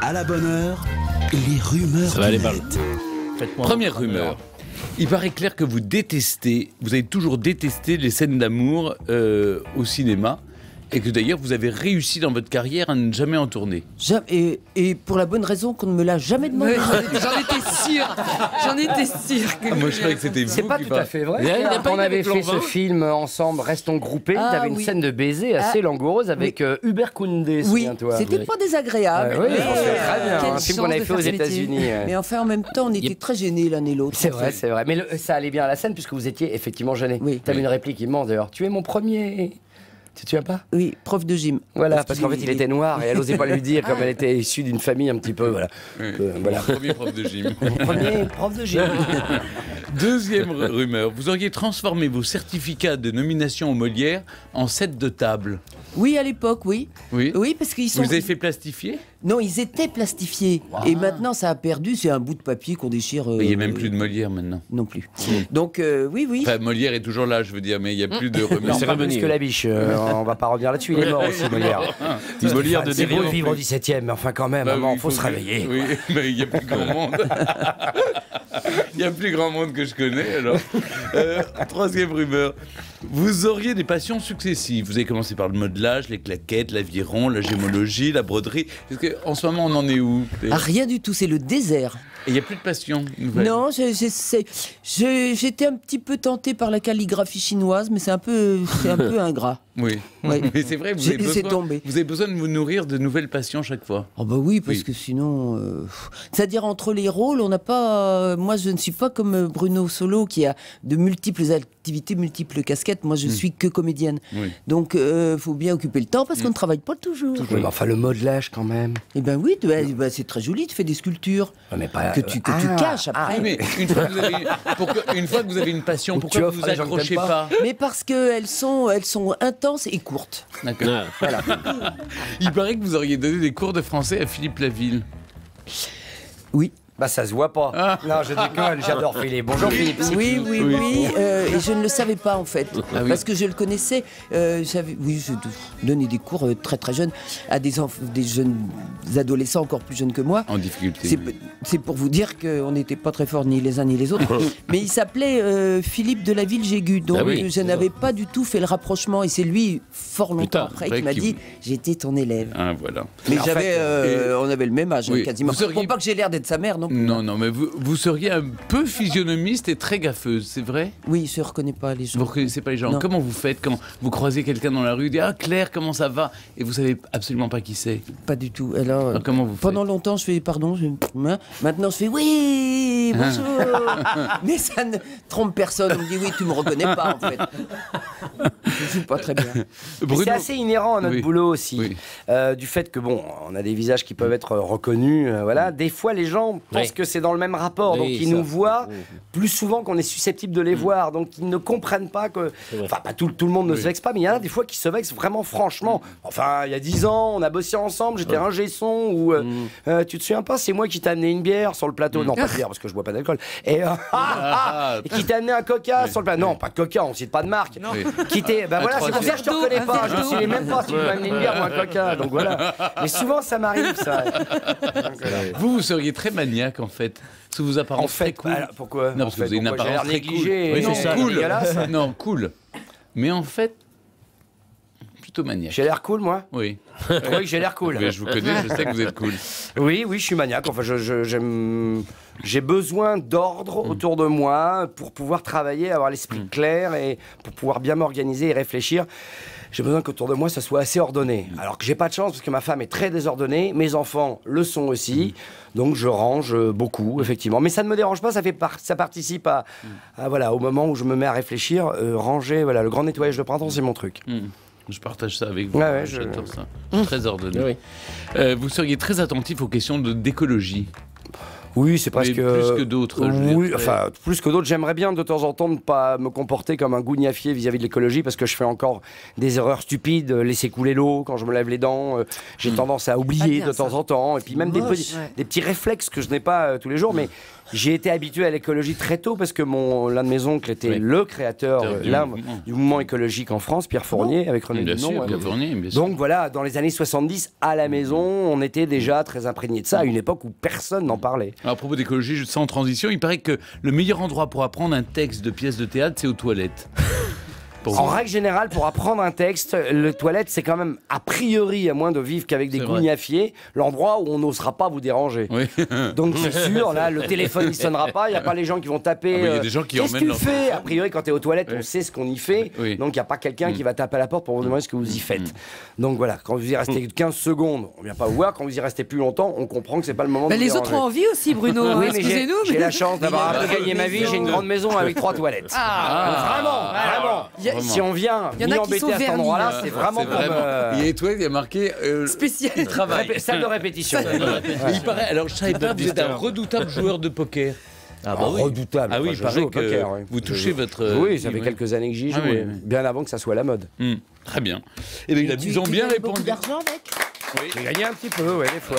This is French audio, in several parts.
À la bonne heure, les rumeurs Ça va aller du par net. Première rumeur. Il paraît clair que vous avez toujours détesté les scènes d'amour au cinéma. Et que d'ailleurs, vous avez réussi dans votre carrière à ne jamais en tourner. Et pour la bonne raison qu'on ne me l'a jamais demandé. J'en étais sûre. J'en étais sûre. Moi, je croyais que c'était vous. C'est pas qui tout à fait vrai. Il n'a pas On eu avait avec fait ce Lanvin. film ensemble, Restons groupés. Ah, T'avais une oui. scène de baiser assez langoureuse avec Hubert Koundé, Oui, souviens-toi. c'était pas désagréable. Oui, je m'en souviens très bien. quelle Un film chance qu'on avait de fait aux faire ce métier. États-Unis. Mais enfin, en même temps, on était très gênés l'un et l'autre. C'est en vrai, fait. c'est vrai. Mais ça allait bien à la scène puisque vous étiez effectivement gêné. Oui. T'avais une réplique immense d'ailleurs. Tu es mon premier. Tu te souviens pas? Oui, prof de gym. Voilà, parce qu'en fait il était noir et elle osait pas lui dire comme elle était issue d'une famille un petit peu. Voilà. Oui. Voilà. Premier prof de gym. Premier prof de gym. Deuxième rumeur. Vous auriez transformé vos certificats de nomination au Molière en set de table. Oui, à l'époque, oui. Oui. Oui, parce qu'ils Vous sont. les avez fait plastifier? Non, ils étaient plastifiés. Et maintenant, ça a perdu. C'est un bout de papier qu'on déchire. Mais il n'y a même plus de Molière maintenant. Non plus. Donc, oui, oui. Enfin, Molière est toujours là, je veux dire, mais il n'y a plus de rumeurs. Non, pas plus que la biche. On va pas revenir là-dessus. Il est mort aussi, Molière. Molière de C'est beau de délire. vivre au 17e, mais enfin quand même, Bah maman, oui, faut se réveiller. Oui, mais il n'y a plus grand monde. Il n'y a plus grand monde que je connais, alors. Troisième rumeur. Vous auriez des passions successives. Vous avez commencé par le modelage, les claquettes, l'aviron, la gémologie, la broderie. En ce moment, on en est où? Et Ah, rien du tout. C'est le désert. il n'y a plus de passion nouvelle. Non, j'étais un petit peu tentée par la calligraphie chinoise, mais c'est un peu ingrat. Oui, Ouais. mais c'est vrai, vous J'ai avez, laissé besoin, tomber. vous avez besoin de vous nourrir de nouvelles passions chaque fois. Oh bah oui, parce Oui. que sinon... C'est-à-dire, entre les rôles, on n'a pas... moi, je ne suis pas comme Bruno Solo, qui a de multiples activités, multiples casquettes. Moi, je suis que comédienne. Oui. Donc, faut bien occuper le temps, parce qu'on ne travaille pas toujours. Oui, mais enfin, le modelage quand même. Eh ben oui, c'est très joli, tu fais des sculptures Ouais, mais pas- que tu caches après. Ah, mais une fois que vous avez une passion, Ou pourquoi tu vous offres vous à des gens que accrochez t'aimes pas? Mais parce qu'elles sont intenses et courtes. D'accord. Voilà. Il paraît que vous auriez donné des cours de français à Philippe Laville. Oui. Bah ça se voit pas. Non, je déconne, j'adore Philippe. Bonjour Philippe. Oui, oui, oui. Et je ne le savais pas en fait, Ah oui. parce que je le connaissais. Oui, je donnais des cours très très jeunes à des jeunes adolescents encore plus jeunes que moi. En difficulté. C'est pour vous dire qu'on n'était pas très forts ni les uns ni les autres. Mais il s'appelait Philippe de la Ville-Jégu, donc Ah oui, je c'est n'avais pas du tout fait le rapprochement. Et c'est lui, fort longtemps Putain, après, vrai qui m'a qu'il- dit j'étais ton élève. Ah, voilà. Mais en fait, on avait le même âge, oui. quasiment. Vous seriez- Pour pas que j'ai l'air d'être sa mère, non plus. Non, mais vous seriez un peu physionomiste et très gaffeuse, c'est vrai? Oui, je reconnais pas les gens. Vous ne reconnaissez pas les gens. Non. Comment vous faites quand vous croisez quelqu'un dans la rue, dites « Ah, Claire, comment ça va ?» et vous savez absolument pas qui c'est? Pas du tout. Alors, Alors, comment vous faites? pendant longtemps, je fais pardon. Maintenant, je fais oui, bonjour. Mais ça ne trompe personne. On me dit oui, tu me reconnais pas en fait. Je joue pas très bien. Mais Bruno- c'est assez inhérent à notre Oui. boulot aussi. Oui. Du fait que, bon, on a des visages qui peuvent être reconnus. Voilà. Des fois, les gens pensent que c'est dans le même rapport. Oui, donc, ils ça. nous voient plus souvent qu'on est susceptible de les voir. Donc, ils ne comprennent pas que. Enfin, pas tout le monde ne se vexe pas, mais il y en a des fois qui se vexent vraiment franchement. Enfin, il y a 10 ans, on a bossé ensemble, j'étais un son ou. Tu te souviens pas, c'est moi qui t'ai amené une bière sur le plateau. Non, pas de bière parce que je bois pas d'alcool. Et, et qui t'a amené un coca sur le plateau. Non, pas de coca, on cite pas de marque. Oui. Qui t'est. Ben voilà, c'est pour ça que je te reconnais pas. Je ne sais même pas si tu m'as amené une bière ou un coca. Donc voilà. Mais souvent, ça m'arrive, ça. Vous seriez très maniaque en fait. Sous vos apparences En fait, très cool. alors, pourquoi Non, parce que vous avez une Pourquoi j'ai apparence l'air très cool. négligé Oui, et c'est ça. cool. Cool. dégueulasse. Non, cool. Mais en fait, plutôt maniaque. J'ai l'air cool, moi? Oui. Oui, j'ai l'air cool. Mais je vous connais, je sais que vous êtes cool. Oui, je suis maniaque. Enfin, j'ai besoin d'ordre autour de moi pour pouvoir travailler, avoir l'esprit clair et pour pouvoir bien m'organiser et réfléchir. J'ai besoin qu'autour de moi, ça soit assez ordonné. Alors que j'ai pas de chance parce que ma femme est très désordonnée, mes enfants le sont aussi. Donc je range beaucoup, effectivement. Mais ça ne me dérange pas, ça participe à, voilà, au moment où je me mets à réfléchir, ranger, voilà, le grand nettoyage de printemps, c'est mon truc. Je partage ça avec vous. Ouais, J'adore ça. Très ordonné. Vous seriez très attentif aux questions d'écologie. Oui, c'est Mais presque... plus que d'autres. je veux Oui, dire. enfin, plus que d'autres. J'aimerais bien de temps en temps ne pas me comporter comme un gougnafier vis-à-vis de l'écologie parce que je fais encore des erreurs stupides, laisser couler l'eau quand je me lave les dents. J'ai tendance à oublier bien, de temps ça. en temps. Et puis même des Moche. petits, Ouais. des petits réflexes que je n'ai pas tous les jours. Mais j'ai été habitué à l'écologie très tôt parce que l'un de mes oncles était Oui. le créateur Du mouvement. du mouvement écologique en France, Pierre Fournier, avec René Bien Dumont. sûr, hein. Pierre Fournier, bien sûr. Donc voilà, dans les années 70, à la maison, on était déjà très imprégné de ça, à une époque où personne n'en parlait. Alors, à propos d'écologie, sans transition, il paraît que le meilleur endroit pour apprendre un texte de pièce de théâtre, c'est aux toilettes. Pour En vous. règle générale, pour apprendre un texte, le toilette, c'est quand même, a priori, à moins de vivre qu'avec des C'est vrai. gougnafiers, l'endroit où on n'osera pas vous déranger. Oui. Donc c'est sûr, là, le téléphone ne sonnera pas, il n'y a pas les gens qui vont taper. Ah oui, il y a des gens qui Qu'est-ce que emmènent tu leur fais A priori, quand tu es aux toilettes, on Oui. sait ce qu'on y fait. Oui. Donc il n'y a pas quelqu'un qui va taper à la porte pour vous demander ce que vous y faites. Donc voilà, quand vous y restez 15 secondes, on ne vient pas vous voir. Quand vous y restez plus longtemps, on comprend que c'est pas le moment Bah, de vous les autres déranger. ont envie aussi, Bruno. hein, Oui, mais excusez-nous. j'ai la chance d'avoir un peu gagné ma vie. J'ai une grande maison avec 3 toilettes. Vraiment. Y a- Si on vient y en a m'y qui embêter sont à cet vernis. endroit-là, c'est vraiment pour Il y a une toilette, il y a marqué Spécial. travail. salle de répétition. Mais il paraît, alors je savais pas, vous êtes un redoutable joueur de poker. Ah bah redoutable. Ah oui, Enfin, il je paraît joue au que poker, ouais. vous touchez votre. Oui, ça fait quelques années que j'y joue, Ah oui, ouais. oui. Bien avant que ça soit la mode. Très bien. Eh bien, ils ont bien répondu. d'argent avec J'ai gagné un petit peu, ouais, des fois.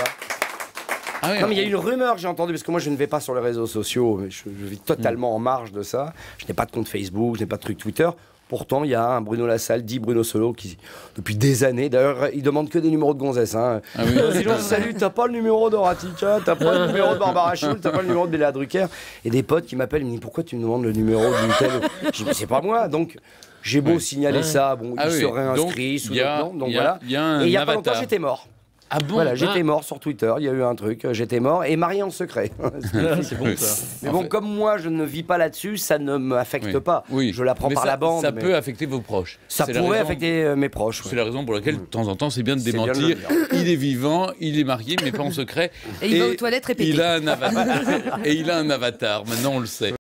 Ah oui, Non, mais il y a une rumeur que j'ai entendue, parce que moi je ne vais pas sur les réseaux sociaux, mais je vis totalement en marge de ça. Je n'ai pas de compte Facebook, je n'ai pas de truc Twitter. Pourtant, il y a un Bruno Lassalle, dit Bruno Solo, qui, depuis des années, d'ailleurs, il demande que des numéros de gonzesse. Hein. Ah oui. Sinon, salut, t'as pas le numéro d'Horatica, t'as pas le numéro de Barbara Schultz, t'as pas le numéro de Béla Drucker. Et des potes qui m'appellent, ils me disent pourquoi tu me demandes le numéro d'une telle. Je dis, mais c'est pas moi. Donc, j'ai beau signaler ça, bon, Ah il oui. serait Donc, inscrit sous il y a- d'autres noms. Donc il y a- voilà. il y a un Et il y a pas longtemps, avatar. j'étais mort. Ah bon Voilà, j'étais mort sur Twitter, il y a eu un truc, j'étais mort et marié en secret. C'est bon ça. Mais bon, comme moi je ne vis pas là-dessus, ça ne m'affecte Oui. pas. Oui. Je l'apprends Mais par ça- la bande. Ça mais peut affecter vos proches. ça C'est la pourrait raison- affecter mes proches. C'est ouais. la raison pour laquelle, de temps en temps, c'est bien de C'est bien de le démentir. dire. Il est vivant, il est marié, mais pas en secret. Et il va aux toilettes répéter. Il a un avatar. Et il a un avatar, maintenant on le sait.